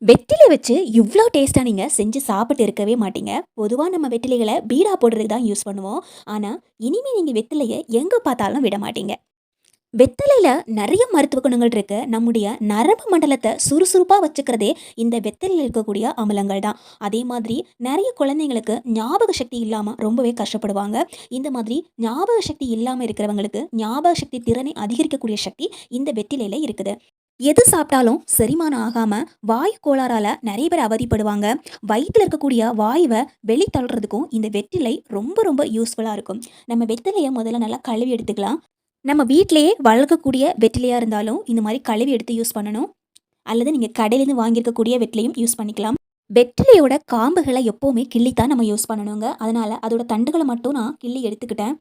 வெற்றிலை வச்சு இவ்ளோ டேஸ்ட்டா நீங்க செஞ்சு சாப்பிட்டு இருக்கவே மாட்டீங்க. பொதுவா நம்ம வெற்றிலைகள பீடா போடுறதுக்கு தான் யூஸ் பண்ணுவோம். ஆனா, இனிமே நீங்க வெற்றிலைய எங்க பார்த்தாலும் விட மாட்டீங்க. வெத்தலையில நெறைய மருத்துவ குணங்கள் இருக்கு. நம்முடைய நரம்பு மண்டலத்த சுறுசுறுப்பா வச்சுக்கிறதே இந்த வெத்தலையில இருக்கக்கூடிய அமிலங்கள் தான். அதே மாதிரி நெறைய குழந்தைங்களுக்கு ஞாபக சக்தி இல்லாம ரொம்பவே கஷ்டப்படுவாங்க. இந்த மாதிரி ஞாபக சக்தி இல்லாம இருக்கிறவங்களுக்கு ஞாபக சக்தி திறனை அதிகரிக்கக்கூடிய சக்தி இந்த வெற்றிலையில இருக்குது. எது சாப்பிட்டாலும் செரிமானம் ஆகாம வாயு கோளாறால நிறைய பேர் அவதிப்படுவாங்க. வயித்துல இருக்கக்கூடிய வாயுவை வெளி தள்ளுறதுக்கும் இந்த வெற்றிலை ரொம்ப ரொம்ப யூஸ்ஃபுல்லா இருக்கும். நம்ம வெற்றிலைய முதல்ல நல்லா கழுவி எடுத்துக்கலாம். நம்ம வீட்டிலேயே வளர்க்கக்கூடிய வெற்றிலையா இருந்தாலும் இந்த மாதிரி கழுவி எடுத்து யூஸ் பண்ணணும். அல்லது நீங்க கடையிலேருந்து வாங்கியிருக்கக்கூடிய வெற்றிலையும் யூஸ் பண்ணிக்கலாம். வெற்றிலையோட காம்புகளை எப்பவுமே கிள்ளித்தான் நம்ம யூஸ் பண்ணணுங்க. அதனால அதோட தண்டுகளை மட்டும் நான் கிள்ளி எடுத்துக்கிட்டேன்.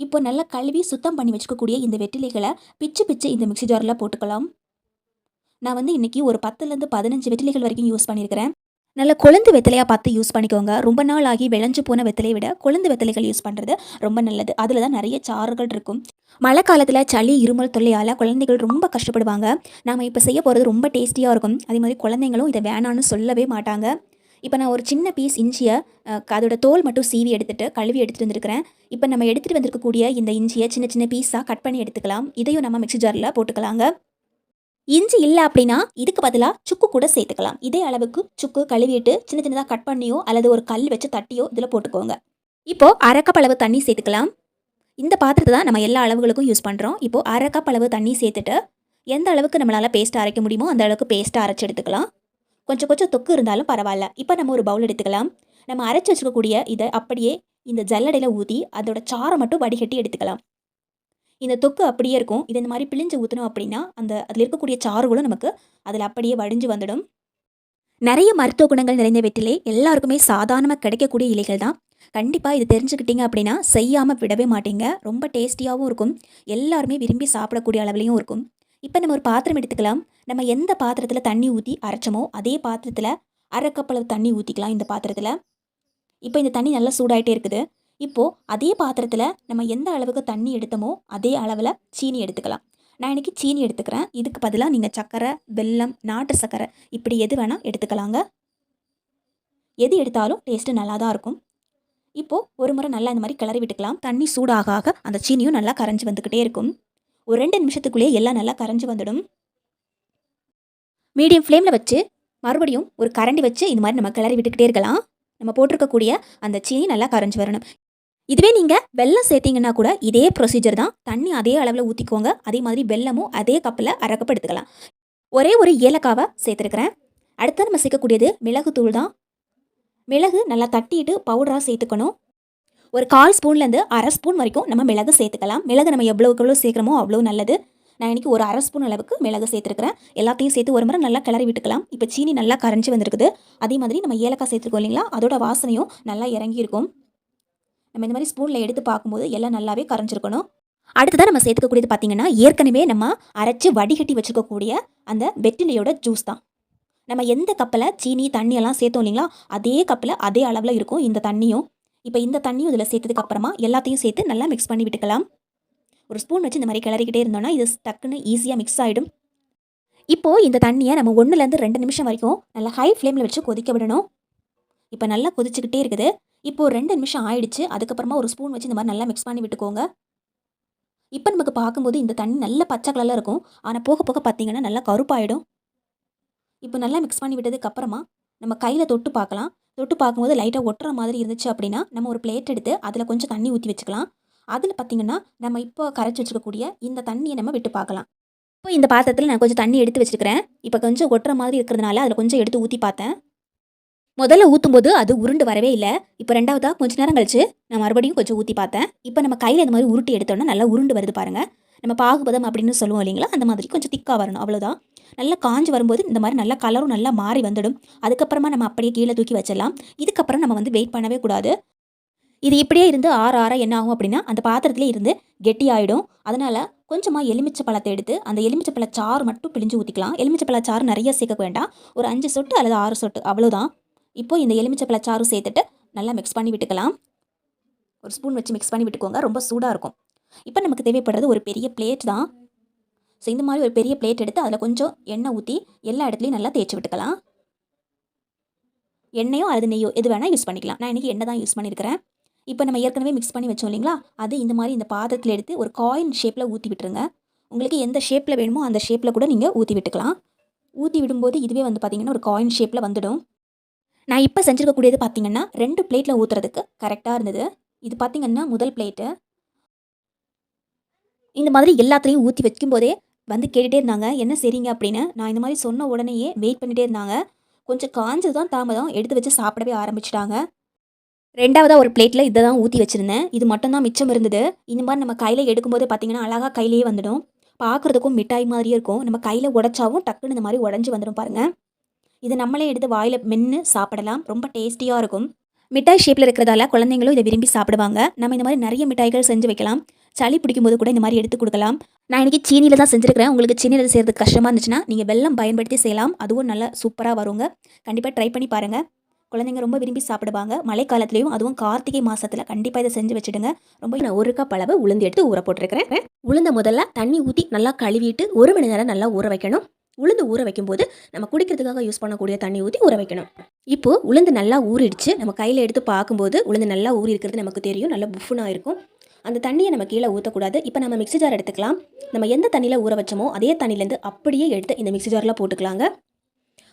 இப்போ நல்லா கழுவி சுத்தம் பண்ணி வச்சுக்கக்கூடிய இந்த வெற்றிலைகளை பிச்சு பிச்சு இந்த மிக்ஸி ஜாரில் போட்டுக்கலாம். நான் வந்து இன்னைக்கு ஒரு 10லேருந்து 15 வெற்றிலைகள் வரைக்கும் யூஸ் பண்ணியிருக்கிறேன். நல்ல கொழுந்து வெத்தலையா பார்த்து யூஸ் பண்ணிக்கோங்க. ரொம்ப நாள் ஆகி விளைஞ்சு போன வெத்தலையை விட கொழுந்து வெத்தலைகள் யூஸ் பண்ணுறது ரொம்ப நல்லது. அதில் தான் நிறைய சாறுகள் இருக்கும். மழை காலத்தில் சளி இருமல் தொல்லையால் குழந்தைகள் ரொம்ப கஷ்டப்படுவாங்க. நாம் இப்போ செய்ய போகிறது ரொம்ப டேஸ்டியாக இருக்கும். அதே மாதிரி குழந்தைங்களும் இதை வேணான்னு சொல்லவே மாட்டாங்க. இப்போ நான் ஒரு சின்ன பீஸ் இஞ்சியை அதோட தோல் மட்டும் சீவி எடுத்துட்டு கழுவி எடுத்துகிட்டு வந்திருக்கிறேன். இப்போ நம்ம எடுத்துகிட்டு வந்திருக்கக்கூடிய இந்த இஞ்சியை சின்ன சின்ன பீஸாக கட் பண்ணி எடுத்துக்கலாம். இதையும் நம்ம மிக்ஸி ஜாரில் போட்டுக்கலாங்க. இஞ்சி இல்ல அப்படின்னா, இதுக்கு பதிலா சுக்கு கூட சேர்த்துக்கலாம். இதே அளவுக்கு சுக்கு கழுவிட்டு சின்ன சின்னதா கட் பண்ணியோ, அல்லது ஒரு கல் வச்சு தட்டியோ இதில போட்டுக்கோங்க. இப்போ 1/2 கப் அளவு தண்ணி சேர்த்துக்கலாம். இந்த பாத்திரத்த தான் நம்ம எல்லா அளவுகளுக்கும் யூஸ் பண்றோம். இப்போ 1/2 கப் அளவு தண்ணி சேர்த்துட்டு, எந்த அளவுக்கு நம்மளால பேஸ்ட்டா அரைக்க முடியுமோ, அந்த அளவுக்கு பேஸ்ட்டா அரைச்சு எடுத்துக்கலாம். கொஞ்சம் கொஞ்சம் தொக்கு இருந்தாலும் பரவால்ல. இப்போ நம்ம ஒரு பவுல் எடுத்துக்கலாம். நம்ம அரைச்சு வச்சுக்கக்கூடிய இத அப்படியே இந்த ஜல்லடையில ஊத்தி, அதோட சாற மட்டும் வடிகட்டி எடுத்துக்கலாம். இந்த தொக்கு அப்படியே இருக்கும். இது இந்த மாரி பிழிஞ்சு ஊத்துனோம் அப்படின்னா, அதில இருக்கக்கூடிய சாறுகளும் நமக்கு அதில அப்படியே வடிஞ்சு வந்துடும். நெறைய மருத்துவ குணங்கள் நிறைந்த வெற்றிலை எல்லாருக்குமே சாதாரணமா கிடைக்கக்கூடிய இலைகள் தான். கண்டிப்பா இது தெரிஞ்சுக்கிட்டீங்க அப்படின்னா, செய்யாம விடவே மாட்டீங்க. ரொம்ப டேஸ்டியாவும் இருக்கும். எல்லாருமே விரும்பி சாப்பிடக்கூடிய அளவிலயும் இருக்கும். இப்ப நம்ம ஒரு பாத்திரம் எடுத்துக்கலாம். நம்ம எந்த பாத்திரத்தில தண்ணி ஊத்தி அரைச்சோமோ, அதே பாத்திரத்தில 1/2 கப் அளவு தண்ணி ஊத்திக்கலாம் இந்த பாத்திரத்தில. இப்போ இந்த தண்ணி நல்லா சூடாயிட்டே இருக்குது. இப்போ அதே பாத்திரத்துல நம்ம எந்த அளவுக்கு தண்ணி எடுத்தோமோ, அதே அளவுல சீனி எடுத்துக்கலாம். நான் இன்னைக்கு சீனி எடுத்துக்கிறேன். இதுக்கு பதிலா நீங்க சர்க்கரை, வெல்லம், நாட்டு சர்க்கரை இப்படி எது வேணா எடுத்துக்கலாங்க. எது எடுத்தாலும் டேஸ்ட்டு நல்லா தான் இருக்கும். இப்போ ஒரு முறை நல்லா இந்த மாரி கிளறி விட்டுக்கலாம். தண்ணி சூடாக ஆக அந்த சீனியும் நல்லா கரைஞ்சு வந்துக்கிட்டே இருக்கும். ஒரு 2 நிமிஷத்துக்குள்ளேயே எல்லாம் நல்லா கரைஞ்சு வந்துடும். மீடியம் ஃப்ளேம்ல வச்சு மறுபடியும் ஒரு கரண்டி வச்சு இந்த மாரி நம்ம கிளறி விட்டுக்கிட்டே இருக்கலாம். நம்ம போட்டிருக்கக்கூடிய அந்த சீனி நல்லா கரைஞ்சு வரணும். இதுவே நீங்க வெல்லம் சேர்த்தீங்கன்னா கூட இதே ப்ரொசீஜர் தான். தண்ணி அதே அளவில் ஊற்றிக்கோங்க. அதே மாதிரி வெல்லமும் அதே கப்பில் 1/2 கப் எடுத்துக்கலாம். ஒரே ஒரு ஏலக்காவை சேர்த்துருக்கிறேன். அடுத்து நம்ம சேர்க்கக்கூடியது மிளகுத்தூள் தான். மிளகு நல்லா தட்டிட்டு பவுடராக சேர்த்துக்கணும். ஒரு 1/4 ஸ்பூன்லேருந்து 1/2 ஸ்பூன் வரைக்கும் நம்ம மிளகு சேர்த்துக்கலாம். மிளகு நம்ம எவ்வளோக்கு எவ்வளோ சேர்க்குறோமோ அவ்வளோ நல்லது. நான் இன்றைக்கி ஒரு 1/2 ஸ்பூன் அளவுக்கு மிளகு சேர்த்துருக்கிறேன். எல்லாத்தையும் சேர்த்து ஒரு முறை நல்லா கிளறி விட்டுக்கலாம். இப்போ சீனி நல்லா கரைஞ்சி வந்திருக்குது. அதே மாதிரி நம்ம ஏலக்காய் சேர்த்துருக்கோம் இல்லைங்களா, அதோட வாசனையும் நல்லா இறங்கியிருக்கும். நம்ம இந்த மாதிரி ஸ்பூனில் எடுத்து பார்க்கும்போது எல்லாம் நல்லாவே கரைஞ்சிருக்கணும். அடுத்ததாக நம்ம சேர்த்துக்கக்கூடியது பார்த்திங்கன்னா, ஏற்கனவே நம்ம அரைச்சி வடிகட்டி வச்சுக்கக்கூடிய அந்த வெற்றிலையோட ஜூஸ் தான். நம்ம எந்த கப்பில் சீனி தண்ணியெல்லாம் சேர்த்தோம் இல்லைங்களா, அதே கப்பில் அதே அளவில் இருக்கும் இந்த தண்ணியும். இப்போ இந்த தண்ணியும் இதில் சேர்த்ததுக்கு அப்புறமா எல்லாத்தையும் சேர்த்து நல்லா மிக்ஸ் பண்ணி விட்டுக்கலாம். ஒரு ஸ்பூன் வச்சு இந்த மாதிரி கிளறிக்கிட்டே இருந்தோம்னா இது டக்குன்னு ஈஸியாக மிக்ஸ் ஆகிடும். இப்போது இந்த தண்ணியை நம்ம 1லேருந்து 2 நிமிஷம் வரைக்கும் நல்லா ஹை ஃப்ளேமில் வச்சு கொதிக்க விடணும். இப்போ நல்லா கொதிச்சுக்கிட்டே இருக்குது. இப்போ 2 நிமிஷம் ஆயிடுச்சு. அதுக்கப்புறமா ஒரு ஸ்பூன் வச்சு இந்த மாதிரி நல்லா மிக்ஸ் பண்ணி விட்டுக்கோங்க. இப்போ நமக்கு பார்க்கும்போது இந்த தண்ணி நல்ல பச்சை கலரில் இருக்கும். ஆனால் போக போக பார்த்தீங்கன்னா நல்லா கருப்பாயிடும். இப்போ நல்லா மிக்ஸ் பண்ணி விட்டதுக்கு அப்புறமா நம்ம கையில் தொட்டு பார்க்கலாம். தொட்டு பார்க்கும்போது லைட்டாக ஒட்டுற மாதிரி இருந்துச்சு அப்படின்னா, நம்ம ஒரு பிளேட் எடுத்து அதில் கொஞ்சம் தண்ணி ஊற்றி வச்சுக்கலாம். அதில் பார்த்தீங்கன்னா, நம்ம இப்போ கரைச்சி வச்சுக்கக்கூடிய இந்த தண்ணியை நம்ம விட்டு பார்க்கலாம். இப்போ இந்த பாத்திரத்தில் நான் கொஞ்சம் தண்ணி எடுத்து வச்சுருக்கிறேன். இப்போ கொஞ்சம் ஒட்டுற மாதிரி இருக்கிறதுனால அதில் கொஞ்சம் எடுத்து ஊற்றி பார்த்தேன். முதல்ல ஊற்றும்போது அது உருண்டு வரவே இல்லை. இப்போ 2வதா கொஞ்ச நேரம் கழிச்சு நான் மறுபடியும் கொஞ்சம் ஊற்றி பார்த்தேன். இப்போ நம்ம கையில் இந்த மாதிரி உருட்டி எடுத்தோன்னா நல்லா உருண்டு வருது பாருங்கள். நம்ம பாகுபதம் அப்படின்னு சொல்லுவோம் இல்லைங்களா, அந்த மாதிரி கொஞ்சம் திக்காக வரணும், அவ்வளோதான். நல்லா காஞ்சி வரும்போது இந்த மாதிரி நல்லா கலரும் நல்லா மாறி வந்துடும். அதுக்கப்புறமா நம்ம அப்படியே கீழே தூக்கி வச்சிடலாம். இதுக்கப்புறம் நம்ம வந்து வெயிட் பண்ணவே கூடாது. இது இப்படியே இருந்து ஆற ஆற என்ன ஆகும் அப்படின்னா, அந்த பாத்திரத்திலே இருந்து கெட்டி ஆகிடும். அதனால் கொஞ்சமாக எலுமிச்சை பழத்தை எடுத்து அந்த எலுமிச்சை பழ சாறு மட்டும் பிழிஞ்சு ஊற்றிக்கலாம். எலுமிச்சை பழ சாறு நிறைய சேர்க்க வேண்டாம். ஒரு 5 சொட்டு அல்லது 6 சொட்டு அவ்வளோதான். இப்போ இந்த எலுமிச்சை பழச்சாறு சேர்த்துட்டு நல்லா மிக்ஸ் பண்ணி விட்டுக்கலாம். ஒரு ஸ்பூன் வச்சு மிக்ஸ் பண்ணி விட்டுக்கோங்க. ரொம்ப சூடாக இருக்கும். இப்போ நமக்கு தேவைப்படுறது ஒரு பெரிய பிளேட் தான். ஸோ இந்த மாதிரி ஒரு பெரிய பிளேட் எடுத்து அதில் கொஞ்சம் எண்ணெய் ஊற்றி எல்லா இடத்துலையும் நல்லா தேய்ச்சி விட்டுக்கலாம். எண்ணெயோ அல்லது நெய்யோ எது வேணால் யூஸ் பண்ணிக்கலாம். நான் இன்றைக்கி எண்ணெய் தான் யூஸ் பண்ணியிருக்கிறேன். இப்போ நம்ம ஏற்கனவே மிக்ஸ் பண்ணி வச்சோம் இல்லைங்களா, அது இந்த மாதிரி இந்த பாத்திரத்தில் எடுத்து ஒரு காயின் ஷேப்பில் ஊற்றி விட்டுருங்க. உங்களுக்கு எந்த ஷேப்பில் வேணுமோ அந்த ஷேப்பில் கூட நீங்கள் ஊற்றி விட்டுக்கலாம். ஊற்றி விடும்போது இதுவே வந்து பார்த்திங்கன்னா ஒரு காயின் ஷேப்பில் வந்துடும். நான் இப்போ செஞ்சுருக்கக்கூடியது பார்த்திங்கன்னா 2 பிளேட்டில் ஊற்றுறதுக்கு கரெக்டாக இருந்தது. இது பார்த்திங்கன்னா முதல் பிளேட்டு. இந்த மாதிரி எல்லாத்துலேயும் ஊற்றி வைக்கும்போதே வந்து கேட்டுகிட்டே இருந்தாங்க, என்ன சரிங்க அப்படின்னு. நான் இந்த மாதிரி சொன்ன உடனேயே வெயிட் பண்ணிகிட்டே இருந்தாங்க. கொஞ்சம் காஞ்சது தான் தாமதம், எடுத்து வச்சு சாப்பிடவே ஆரம்பிச்சிட்டாங்க. 2வதா ஒரு பிளேட்டில் இதை தான் ஊற்றி வச்சுருந்தேன். இது மட்டும் தான் மிச்சம் இருந்தது. இந்த மாதிரி நம்ம கையில் எடுக்கும்போது பார்த்திங்கன்னா அழகாக கையிலேயே வந்துடும். பார்க்குறதுக்கும் மிட்டாய் மாதிரியே இருக்கும். நம்ம கையில் உடைச்சாவும் டக்குன்னு இந்த மாதிரி உடஞ்சி வந்துடும் பாருங்கள். இது நம்மளே எடுத்து வாயில் மென்று சாப்பிடலாம். ரொம்ப டேஸ்டியாக இருக்கும். மிட்டாய் ஷேப்பில் இருக்கிறதால குழந்தைங்களும் இதை விரும்பி சாப்பிடுவாங்க. நம்ம இந்த மாதிரி நிறைய மிட்டாய்கள் செஞ்சு வைக்கலாம். சளி பிடிக்கும்போது கூட இந்த மாதிரி எடுத்து கொடுக்கலாம். நான் இன்றைக்கி சீனியில் தான் செஞ்சுருக்கிறேன். உங்களுக்கு சீனியில் செய்கிறதுக்கு கஷ்டமாக இருந்துச்சுன்னா நீங்கள் வெல்லம் பயன்படுத்தி செய்யலாம். அதுவும் நல்லா சூப்பராக வருங்க. கண்டிப்பாக ட்ரை பண்ணி பாருங்கள். குழந்தைங்க ரொம்ப விரும்பி சாப்பிடுவாங்க. மழை காலத்துலேயும் அதுவும் கார்த்திகை மாதத்தில் கண்டிப்பாக இதை செஞ்சு வச்சுடுங்க. ரொம்ப நான் 1 கப் அளவு உளுந்து எடுத்து ஊற போட்டிருக்கிறேன். உளுந்த முதல்ல தண்ணி ஊற்றி நல்லா கழுவிட்டு 1 மணி நேரம் நல்லா ஊற வைக்கணும். உளுந்து ஊற வைக்கும்போது நம்ம குடிக்கிறதுக்காக யூஸ் பண்ணக்கூடிய தண்ணி ஊற்றி ஊற வைக்கணும். இப்போது உளுந்து நல்லா ஊறிடுச்சு. நம்ம கையில் எடுத்து பார்க்கும்போது உளுந்து நல்லா ஊறி இருக்கிறது நமக்கு தெரியும். நல்லா புஃப்னாக இருக்கும். அந்த தண்ணியை நம்ம கீழே ஊற்றக்கூடாது. இப்போ நம்ம மிக்ஸி ஜார் எடுத்துக்கலாம். நம்ம எந்த தண்ணியில் ஊற வச்சோமோ அதே தண்ணியிலேருந்து அப்படியே எடுத்து இந்த மிக்ஸி ஜாரில் போட்டுக்கலாங்க.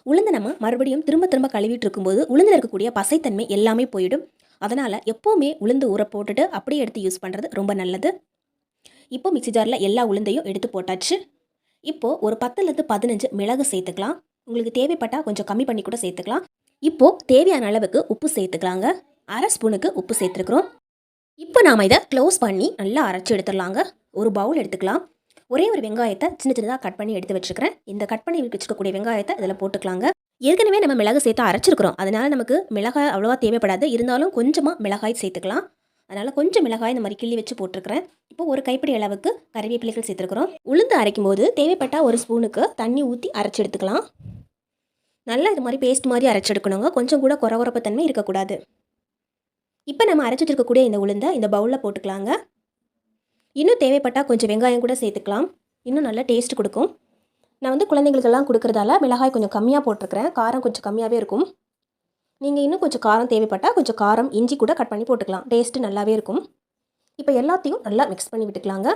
உளுந்து நம்ம மறுபடியும் திரும்ப திரும்ப கழுவிட்டு இருக்கும்போது உளுந்தில் இருக்கக்கூடிய பசைத்தன்மை எல்லாமே போயிடும். அதனால் எப்போவுமே உளுந்து ஊற போட்டுட்டு அப்படியே எடுத்து யூஸ் பண்ணுறது ரொம்ப நல்லது. இப்போ மிக்ஸி ஜாரில் எல்லா உளுந்தையும் எடுத்து போட்டாச்சு. இப்போது ஒரு 10லேருந்து 15 மிளகு சேர்த்துக்கலாம். உங்களுக்கு தேவைப்பட்டால் கொஞ்சம் கம்மி பண்ணி கூட சேர்த்துக்கலாம். இப்போது தேவையான அளவுக்கு உப்பு சேர்த்துக்கலாங்க. 1/2 ஸ்பூனுக்கு உப்பு சேர்த்துருக்குறோம். இப்போ நாம் இதை க்ளோஸ் பண்ணி நல்லா அரைச்சி எடுத்துடலாங்க. ஒரு பவுல் எடுத்துக்கலாம். ஒரே ஒரு வெங்காயத்தை சின்ன சின்னதாக கட் பண்ணி எடுத்து வச்சுருக்கிறேன். இந்த கட் பண்ணி வச்சுக்கக்கூடிய வெங்காயத்தை இதில் போட்டுக்கலாங்க. ஏற்கனவே நம்ம மிளகு சேர்த்து அரைச்சிருக்கிறோம். அதனால் நமக்கு மிளகாய் அவ்வளோவா தேவைப்படாது. இருந்தாலும் கொஞ்சமாக மிளகாய் சேர்த்துக்கலாம். அதனால் கொஞ்சம் மிளகாய் இந்த மாதிரி கிள்ளி வச்சு போட்டிருக்கிறேன். இப்போ ஒரு கைப்பிடி அளவுக்கு கறிவேப்பிலைகள் சேர்த்துருக்குறோம். உளுந்து அரைக்கும் போது தேவைப்பட்டால் 1 ஸ்பூனுக்கு தண்ணி ஊற்றி அரைச்சி எடுத்துக்கலாம். நல்லா இது மாதிரி பேஸ்ட் மாதிரி அரைச்சி எடுக்கணுங்க. கொஞ்சம் கூட கொரகொரப்பு தன்மை இருக்கக்கூடாது. இப்போ நம்ம அரைச்சி வச்சிருக்கக்கூடிய இந்த உளுந்தை இந்த பவுலில் போட்டுக்கலாங்க. இன்னும் தேவைப்பட்டால் கொஞ்சம் வெங்காயம் கூட சேர்த்துக்கலாம். இன்னும் நல்லா டேஸ்ட் கொடுக்கும். நான் வந்து குழந்தைங்களுக்கெல்லாம் கொடுக்குறதால மிளகாய் கொஞ்சம் கம்மியாக போட்டிருக்கிறேன். காரம் கொஞ்சம் கம்மியாகவே இருக்கும். நீங்கள் இன்னும் கொஞ்சம் காரம் தேவைப்பட்டால் கொஞ்சம் காரம் இஞ்சி கூட கட் பண்ணி போட்டுக்கலாம். டேஸ்ட்டு நல்லாவே இருக்கும். இப்போ எல்லாத்தையும் நல்லா மிக்ஸ் பண்ணி விட்டுக்கலாங்க.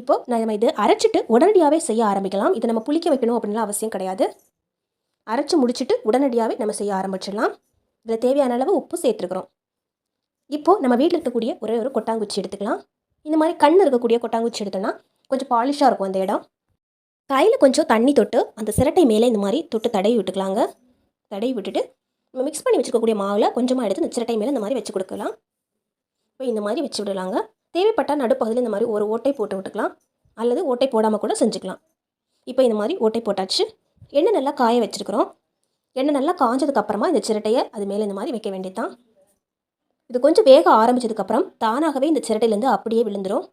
இப்போது நம்ம இது அரைச்சிட்டு உடனடியாகவே செய்ய ஆரம்பிக்கலாம். இதை நம்ம புளிக்க வைக்கணும் அப்படின்லாம் அவசியம் கிடையாது. அரைச்சி முடிச்சுட்டு உடனடியாகவே நம்ம செய்ய ஆரம்பிச்சிடலாம். இதில் தேவையான அளவு உப்பு சேர்த்துருக்குறோம். இப்போது நம்ம வீட்டில் இருக்கக்கூடிய ஒரே ஒரு கொட்டாங்குச்சி எடுத்துக்கலாம். இந்த மாதிரி கண் இருக்கக்கூடிய கொட்டாங்குச்சி எடுத்தோன்னா கொஞ்சம் பாலிஷாக இருக்கும் அந்த இடம். கையில் கொஞ்சம் தண்ணி தொட்டு அந்த சிரட்டை மேலே இந்த மாதிரி தொட்டு தடவி விட்டுக்கலாங்க. தடவி விட்டுட்டு நம்ம மிக்ஸ் பண்ணி வச்சுருக்கக்கூடிய மாவில் கொஞ்சமாக எடுத்து இந்த சிரட்டை மேலே இந்த மாதிரி வச்சு கொடுக்கலாம். இப்போ இந்த மாதிரி வச்சு விடலாங்க. தேவைப்பட்டால் நடுப்பகுதியில் இந்த மாதிரி ஒரு ஓட்டை போட்டு விட்டுக்கலாம். அல்லது ஓட்டை போடாமல் கூட செஞ்சுக்கலாம். இப்போ இந்த மாதிரி ஓட்டை போட்டாச்சு. எண்ணெய் நல்லா காய வச்சுருக்குறோம். எண்ணெய் நல்லா காஞ்சதுக்கப்புறமா இந்த சிரட்டையை அது மேலே இந்த மாதிரி வைக்க வேண்டியது தான். இது கொஞ்சம் வேக ஆரம்பித்ததுக்கப்புறம் தானாகவே இந்த சிரட்டையிலேருந்து அப்படியே விழுந்துடும்.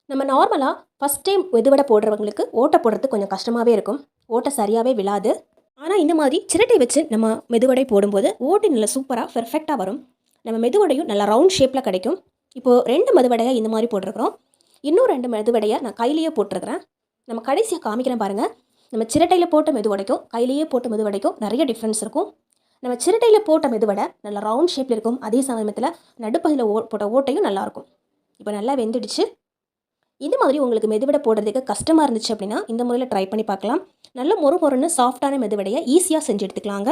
நம்ம நார்மலாக ஃபஸ்ட் டைம் மெதுவடை போடுறவங்களுக்கு ஓட்டை போடுறதுக்கு கொஞ்சம் கஷ்டமாகவே இருக்கும். ஓட்டை சரியாகவே விழாது. ஆனால் இந்த மாதிரி சிரட்டை வச்சு நம்ம மெதுவடை போடும்போது ஓட்டை நல்லா சூப்பராக பெர்ஃபெக்டாக வரும். நம்ம மெதுவடையும் நல்லா ரவுண்ட் ஷேப்பில் கிடைக்கும். இப்போது 2 மெதுவடையை இந்த மாதிரி போட்டிருக்கிறோம். இன்னும் 2 மெதுவடையை நான் கையிலேயே போட்டிருக்கிறேன். நம்ம கடைசியாக காமிக்கிறேன் பாருங்கள். நம்ம சிரட்டையில் போட்ட மெதுவடைக்கும் கையிலேயே போட்ட மெதுவடைக்கும் நிறைய டிஃப்ரென்ஸ் இருக்கும். நம்ம சிரட்டையில் போட்ட மெதுவடை நல்லா ரவுண்ட் ஷேப்பில் இருக்கும். அதே சமயத்தில் நடுப்பகுதியில் போட்ட ஓட்டையும் நல்லாயிருக்கும். இப்போ நல்லா வெந்துடுச்சு. இந்த மாதிரி உங்களுக்கு மெதுவடை போடுறதுக்கு கஷ்டமாக இருந்துச்சு அப்படின்னா இந்த முறையில் ட்ரை பண்ணி பார்க்கலாம். நல்ல மொறு மொறுன்னு சாஃப்டான மெதுவடையை ஈஸியாக செஞ்சு எடுத்துக்கலாங்க.